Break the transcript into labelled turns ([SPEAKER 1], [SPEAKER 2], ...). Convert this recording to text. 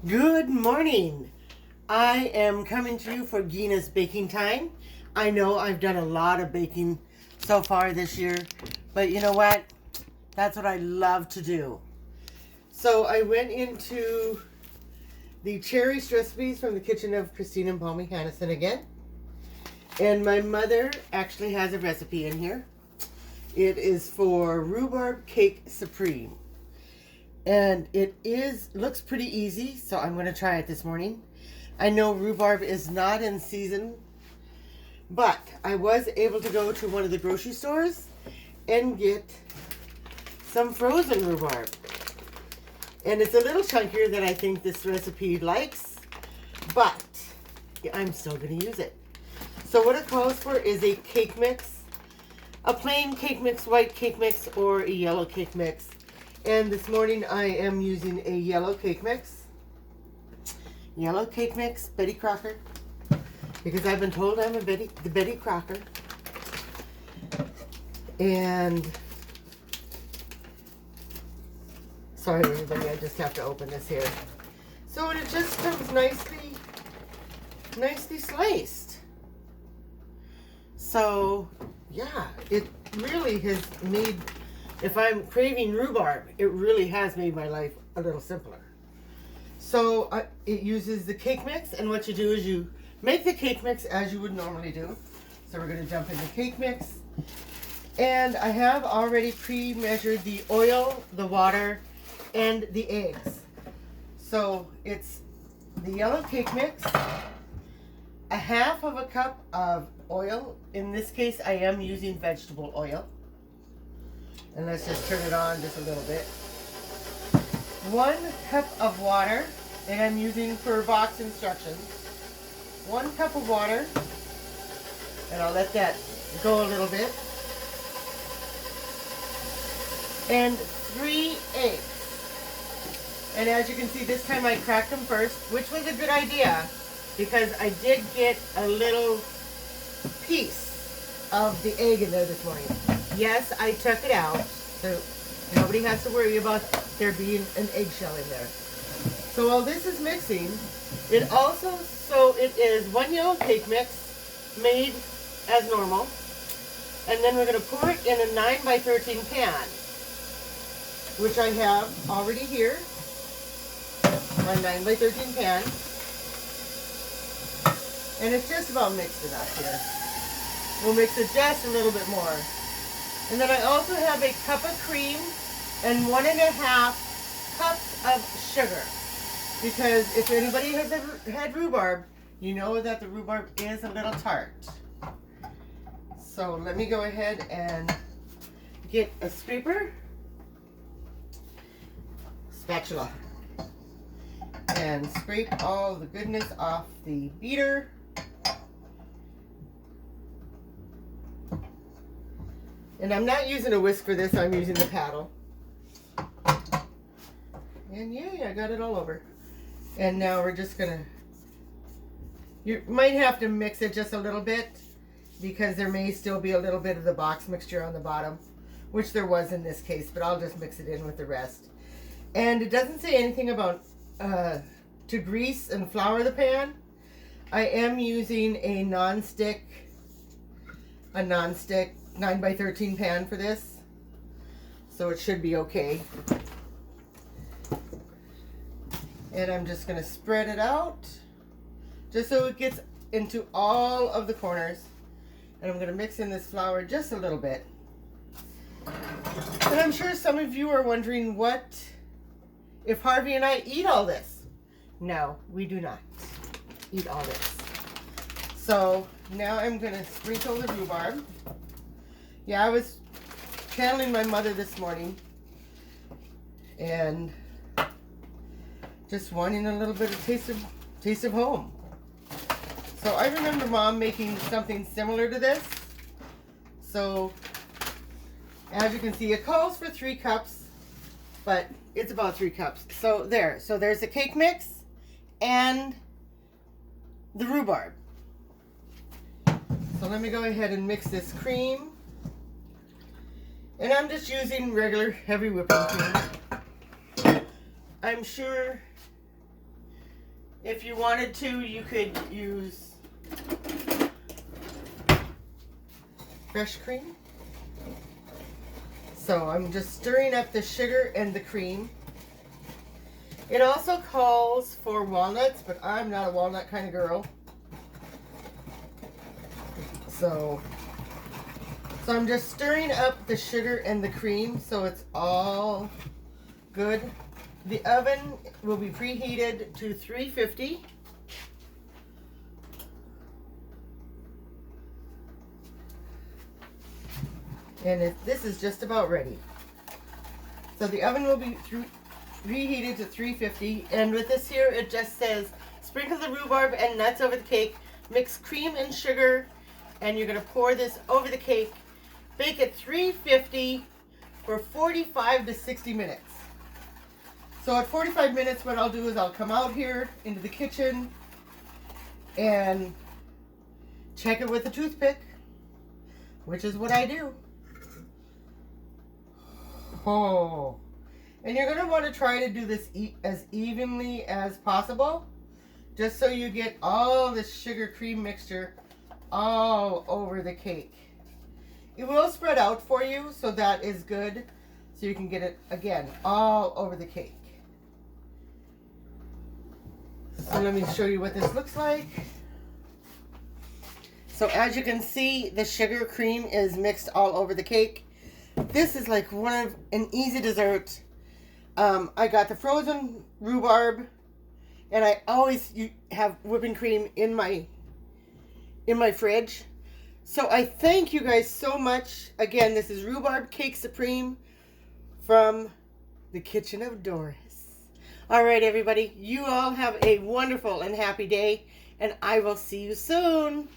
[SPEAKER 1] Good morning. I am coming to you for Gina's baking time. I know I've done a lot of baking so far this year, but you know what? That's what I love to do. So I went into the cherries recipes from the kitchen of Christine and Palmy Hannison again. And my mother actually has a recipe in here. It is for rhubarb cake supreme. And it looks pretty easy, so I'm going to try it this morning. I know rhubarb is not in season, but I was able to go to one of the grocery stores and get some frozen rhubarb. And it's a little chunkier than I think this recipe likes, but I'm still going to use it. So what it calls for is a cake mix, a plain cake mix, white cake mix, or a yellow cake mix. And this morning I am using a yellow cake mix. Yellow cake mix, Betty Crocker. Because I've been told I'm the Betty Crocker. And sorry everybody, I just have to open this here. So it just comes nicely sliced. So yeah, it really has made, if I'm craving rhubarb, it really has made my life a little simpler. So it uses the cake mix, and what you do is you make the cake mix as you would normally do. So we're going to jump into cake mix. And I have already pre-measured the oil, the water, and the eggs. So it's the yellow cake mix, a half of a cup of oil. In this case, I am using vegetable oil. And let's just turn it on just a little bit. 1 cup of water, and I'm using per box instructions. 1 cup of water, and I'll let that go a little bit. And 3 eggs. And as you can see, this time I cracked them first, which was a good idea because I did get a little piece of the egg in there this morning. Yes, I took it out, so nobody has to worry about there being an eggshell in there. So while this is mixing, it is 1 yellow cake mix made as normal, and then we're going to pour it in a 9 by 13 pan, which I have already here, my 9 by 13 pan, and it's just about mixed enough here. We'll mix it just a little bit more. And then I also have a cup of cream and 1.5 cups of sugar. Because if anybody has ever had rhubarb, you know that the rhubarb is a little tart. So let me go ahead and get a scraper, spatula, and scrape all the goodness off the beater. And I'm not using a whisk for this, I'm using the paddle. And yay, I got it all over. And now we're just gonna, you might have to mix it just a little bit because there may still be a little bit of the box mixture on the bottom, which there was in this case, but I'll just mix it in with the rest. And it doesn't say anything about to grease and flour the pan. I am using a non-stick 9 by 13 pan for this, so it should be okay. And I'm just going to spread it out just so it gets into all of the corners. And I'm going to mix in this flour just a little bit. And I'm sure some of you are wondering, what if Harvey and I eat all this? No, we do not eat all this. So now I'm going to sprinkle the rhubarb. Yeah, I was channeling my mother this morning and just wanting a little bit of taste of home. So I remember Mom making something similar to this. So as you can see, it calls for 3 cups, but it's about 3 cups. So there's the cake mix and the rhubarb. So let me go ahead and mix this cream. And I'm just using regular heavy whipping cream. I'm sure If you wanted to, you could use fresh cream. So I'm just stirring up the sugar and the cream. It also calls for walnuts, but I'm not a walnut kind of girl. So I'm just stirring up the sugar and the cream so it's all good. The oven will be preheated to 350. And this is just about ready. So the oven will be preheated to 350. And with this here, it just says, sprinkle the rhubarb and nuts over the cake. Mix cream and sugar. And you're going to pour this over the cake. Bake at 350 for 45 to 60 minutes. So at 45 minutes, what I'll do is I'll come out here into the kitchen and check it with a toothpick, which is what I do. Oh, and you're going to want to try to do this as evenly as possible, just so you get all the sugar cream mixture all over the cake. It will spread out for you, so that is good, so you can get it again all over the cake. So let me show you what this looks like. So as you can see, the sugar cream is mixed all over the cake. This is like an easy dessert. I got the frozen rhubarb, and I always have whipping cream in my fridge. So I thank you guys so much. Again, this is Rhubarb Cake Supreme from the Kitchen of Doris. All right, everybody. You all have a wonderful and happy day, and I will see you soon.